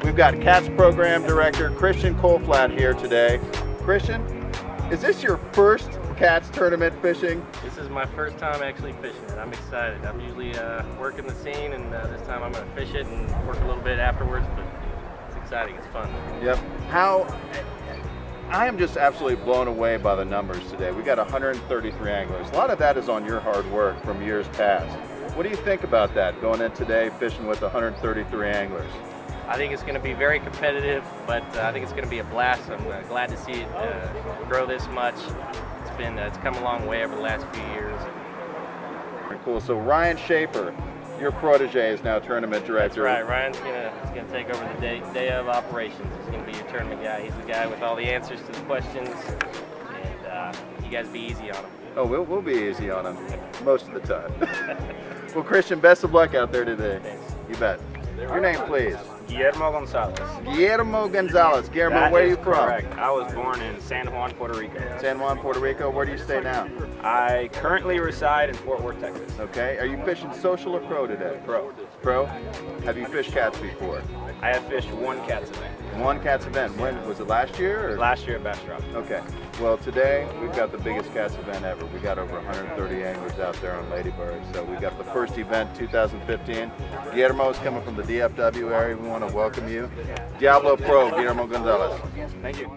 We've got KATS Program Director Christian Colflat here today. Christian, is this your first KATS tournament fishing? This is my first time actually fishing it. I'm excited. I'm usually working the scene, and this time I'm going to fish it and work a little bit afterwards, but it's exciting. It's fun. Yep. I am just absolutely blown away by the numbers today. We got 133 anglers. A lot of that is on your hard work from years past. What do you think about that, going in today fishing with 133 anglers? I think it's going to be very competitive, but I think it's going to be a blast. I'm glad to see it grow this much. It's come a long way over the last few years. Cool. So Ryan Schaefer, your protege, is now tournament director. That's right. Ryan's going to take over the day of operations. He's going to be your tournament guy. He's the guy with all the answers to the questions, and you guys be easy on him. Oh, we'll be easy on him most of the time. Well, Christian, best of luck out there today. Thanks. You bet. Your name, please. Guillermo Gonzalez. Guillermo Gonzalez. Guillermo, where are you from? Correct. I was born in San Juan, Puerto Rico. San Juan, Puerto Rico. Where do you stay now? I currently reside in Fort Worth, Texas. Okay. Are you fishing social or pro today? Pro. Pro? Have you fished KATS before? I have fished one KATS event. One KATS event. When was it? Last year? Or? Last year at Bastrop. Okay. Well, today we've got the biggest KATS event ever. We got over 130 anglers out there on Ladybird. So we got the first event 2015. Guillermo's coming from the DFW area. We want to welcome you. Diablo Pro, Guillermo Gonzalez. Thank you.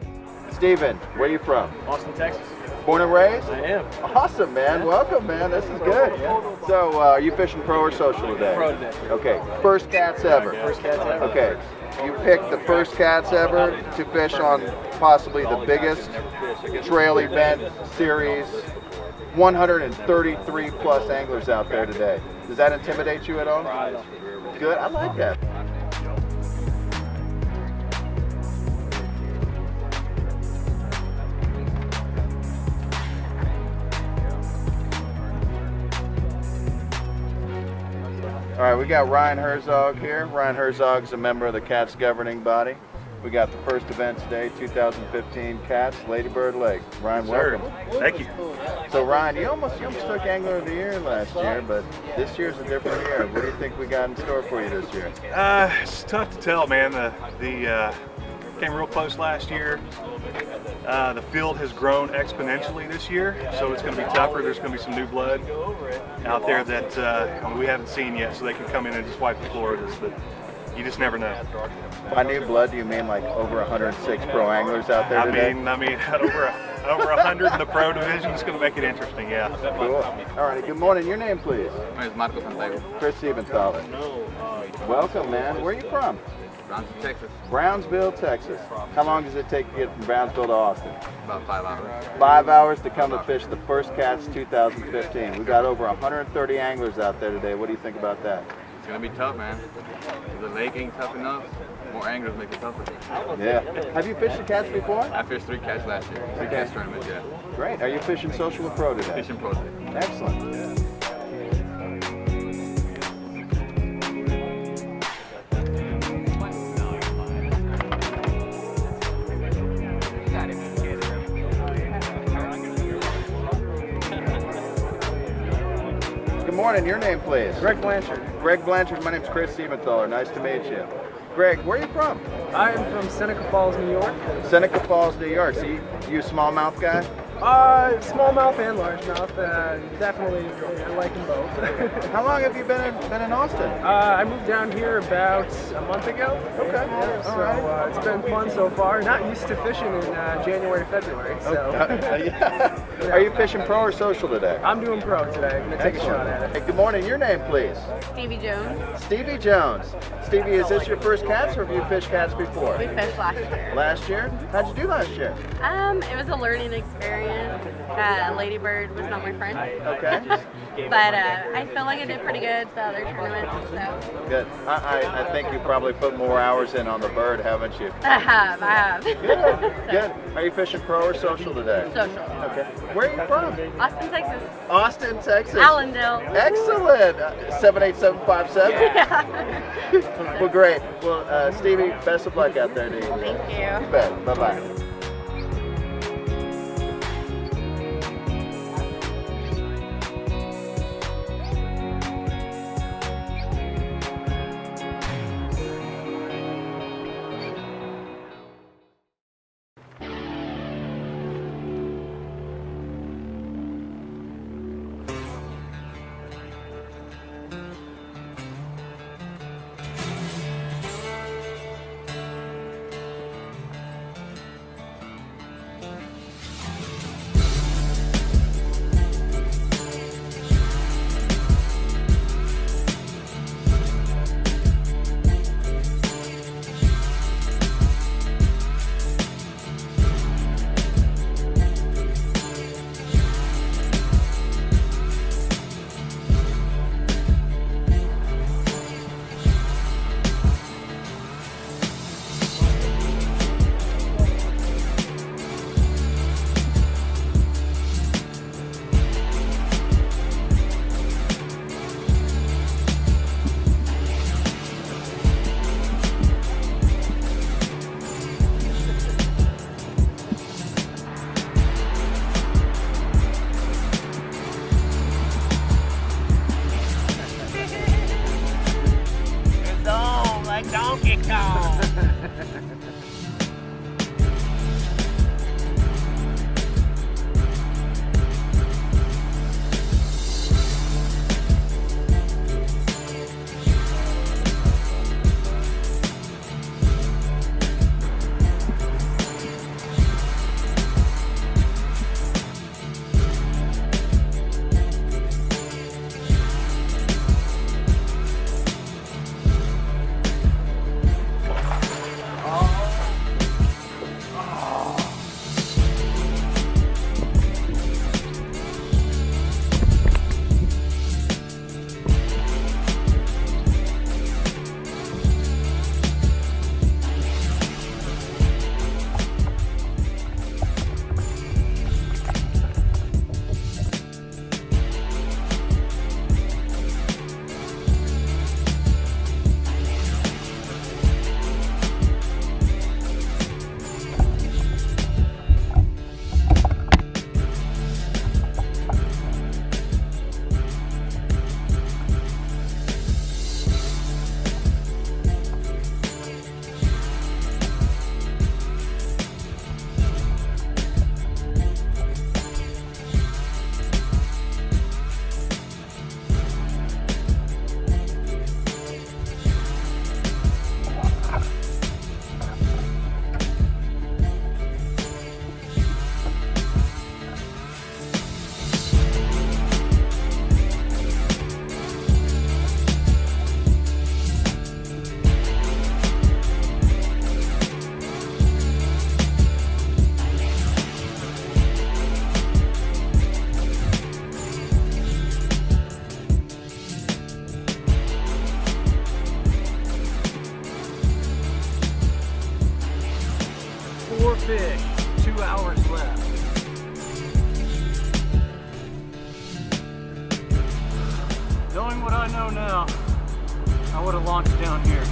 Steven, where are you from? Austin, Texas. Born and raised? I am. Awesome, man. Welcome, man. This is good. So, are you fishing pro or social today? Pro today. Okay. First KATS ever. First KATS ever. Okay. You picked the first KATS ever to fish on possibly the biggest trail event series. 133 plus anglers out there today. Does that intimidate you at all? Good. I like that. All right, we got Ryan Herzog here. Ryan Herzog's a member of the KATS governing body. We got the first event today, 2015 KATS Ladybird Lake. Ryan, welcome. Thank you. So Ryan, you almost took Angler of the Year last year, but this year's a different year. What do you think we got in store for you this year? It's tough to tell, man. The came real close last year. The field has grown exponentially this year, so it's going to be tougher. There's going to be some new blood out there that we haven't seen yet, so they can come in and just wipe the floor with us, but you just never know. By new blood, do you mean like over 106 pro anglers out there today? I mean over 100 in the pro division. It's going to make it interesting, yeah. Cool. All right, good morning. Your name, please? My name is Marco Santiago. Chris Siebenthaler. Welcome, man. Where are you from? Brownsville, Texas. Brownsville, Texas. How long does it take to get from Brownsville to Austin? About 5 hours. 5 hours to come to fish the first KATS 2015. We got over 130 anglers out there today. What do you think about that? It's going to be tough, man. If the lake ain't tough enough, more anglers make it tougher. Yeah. Have you fished the KATS before? I fished 3 KATS last year. 3 KATS tournaments, yeah. Great. Are you fishing social or pro today? Fishing pro today. Excellent. Good morning. Your name, please? Greg Blanchard. Greg Blanchard. My name's Chris Siebenthaler. Nice to meet you. Greg, where are you from? I am from Seneca Falls, New York. Seneca Falls, New York. So you a smallmouth guy? Smallmouth and largemouth. Definitely like them both. How long have you been in Austin? I moved down here about a month ago. Okay. Yeah, so it's been fun so far. Not used to fishing in January, February. So. Yeah. Are you fishing pro or social today? I'm doing pro today. I'm gonna take a shot at it. Hey, good morning. Your name, please? Stevie Jones. Stevie Jones. Stevie, is this your first KATS or have you fished KATS before? We fished last year. Last year? How'd you do last year? It was a learning experience. Ladybird was not my friend. Okay. But I feel like I did pretty good the other tournaments, so. Good. I think you probably put more hours in on the bird, haven't you? I have. Good. Good. Are you fishing pro or social today? Social. Okay. Where are you from? Austin, Texas. Austin, Texas. Allendale. Excellent. 78757. Yeah. Well, great. Well, Stevie, best of luck out there to you. Thank you. You bet. Bye-bye. perfect. 2 hours left. Knowing what I know now, I would have launched down here.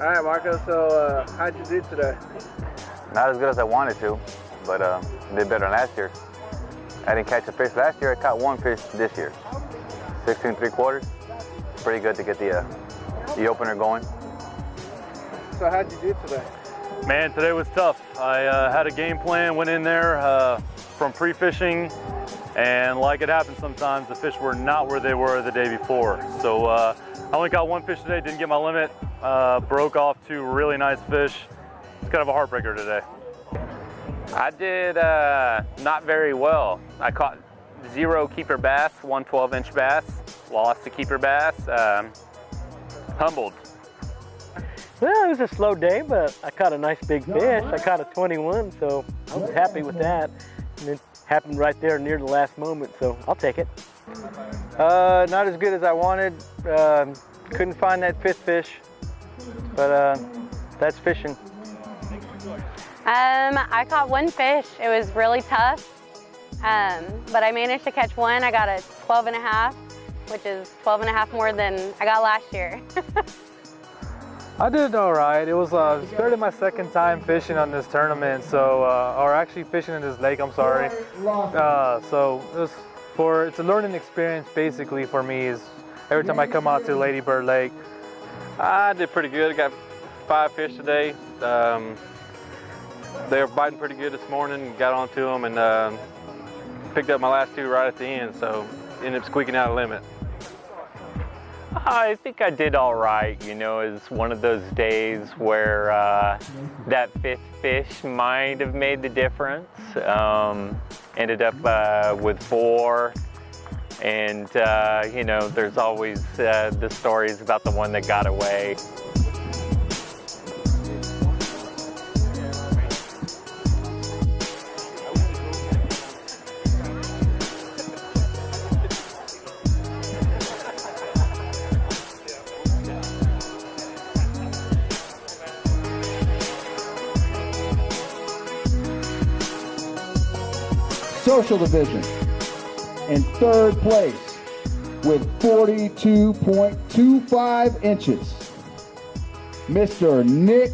All right, Marco, so how'd you do today? Not as good as I wanted to, but did better than last year. I didn't catch a fish last year. I caught one fish this year. 16 3/4. Pretty good to get the opener going. So how'd you do today? Man, today was tough. I had a game plan, went in there from pre-fishing, and like it happens sometimes, the fish were not where they were the day before. So I only caught one fish today, didn't get my limit, broke off 2 really nice fish. It's kind of a heartbreaker today. I did not very well. I caught 0 keeper bass, 1 12-inch bass, lost the keeper bass, humbled. Well, it was a slow day, but I caught a nice big fish. I caught a 21, so I was happy with that. And it happened right there near the last moment, so I'll take it. Not as good as I wanted. Couldn't find that 5th fish, but that's fishing. I caught 1 fish. It was really tough, but I managed to catch 1. I got a 12.5, which is 12.5 more than I got last year. I did all right. It was barely my 2nd time fishing on this tournament, so or actually fishing in this lake. I'm sorry. So it's a learning experience basically for me. Is every time I come out to Lady Bird Lake. I did pretty good. I got 5 fish today. They were biting pretty good this morning. Got onto them and picked up my last 2 right at the end. So ended up squeaking out a limit. I think I did all right. You know, it's one of those days where that 5th fish might have made the difference. Ended up with 4. And, you know, there's always the stories about the one that got away. Social division in 3rd place with 42.25 inches. Mr. Nick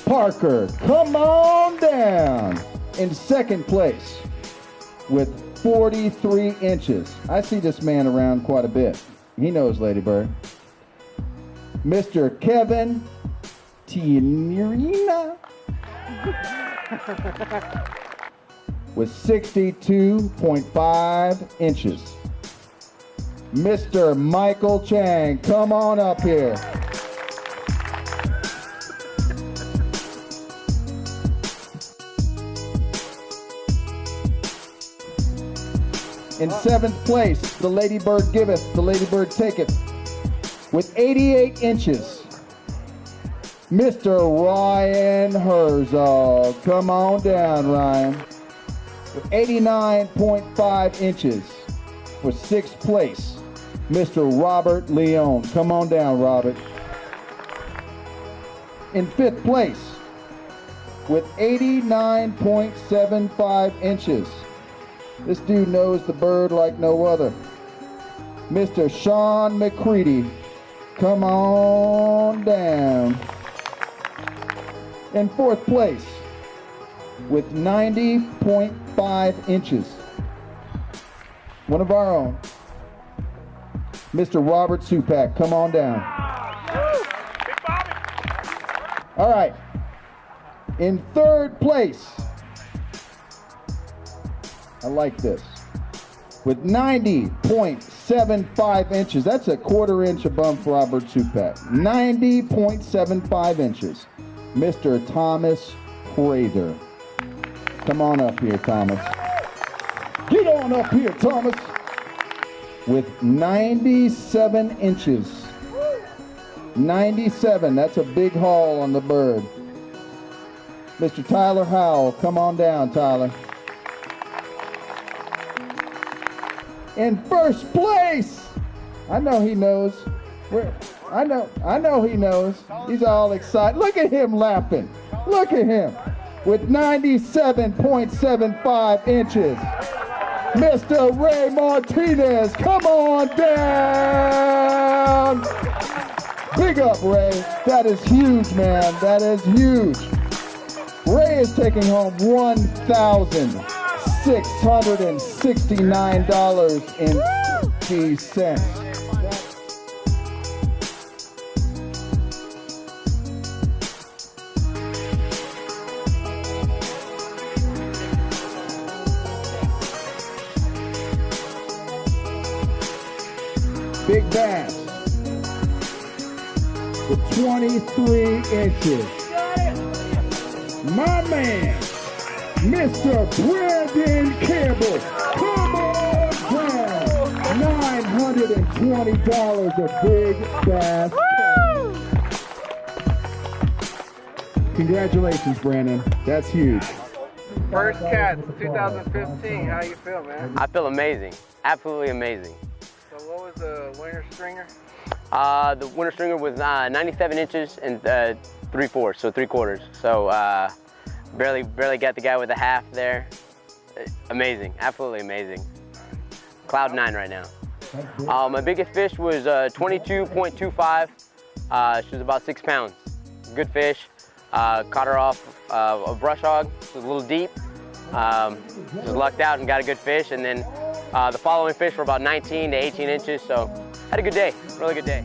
Parker, come on down. In 2nd place with 43 inches. I see this man around quite a bit. He knows Lady Bird. Mr. Kevin Tierina with 62.5 inches. Mr. Michael Chang, come on up here. In 7th place, the Lady Bird giveth, the Lady Bird taketh, with 88 inches. Mr. Ryan Herzog, come on down, Ryan. With 89.5 inches for 6th place, Mr. Robert Leon. Come on down, Robert. In 5th place, with 89.75 inches. This dude knows the bird like no other. Mr. Sean McCready, come on down. In fourth place with 90.5 inches. One of our own, Mr. Robert Supak, come on down. All right, in third place, I like this, with 90.75 inches. That's a quarter inch above Robert Supak. 90.75 inches. Mr. Thomas Prather. Come on up here, Thomas. Get on up here, Thomas. With 97 inches. 97, that's a big haul on the bird. Mr. Tyler Howell, come on down, Tyler. In first place, I know he knows. I know he knows. He's all excited. Look at him laughing. Look at him. With 97.75 inches. Mr. Ray Martinez, come on down. Big up, Ray. That is huge, man. That is huge. Ray is taking home $1,669.50. Big bass with 23 inches. My man, Mr. Brandon Campbell, come on down. $920 a big bass. Congratulations, Brandon. That's huge. First KATS 2015. How you feel, man? I feel amazing. Absolutely amazing. So what was the winter stringer? The winter stringer was 97 inches and 3/4, so 3/4. So barely got the guy with a half there. Amazing, absolutely amazing. Cloud 9 right now. My biggest fish was 22.25. She was about 6 pounds. Good fish. Caught her off a brush hog. It was a little deep. Just lucked out and got a good fish. And then the following fish were about 19 to 18 inches. So had a good day, really good day.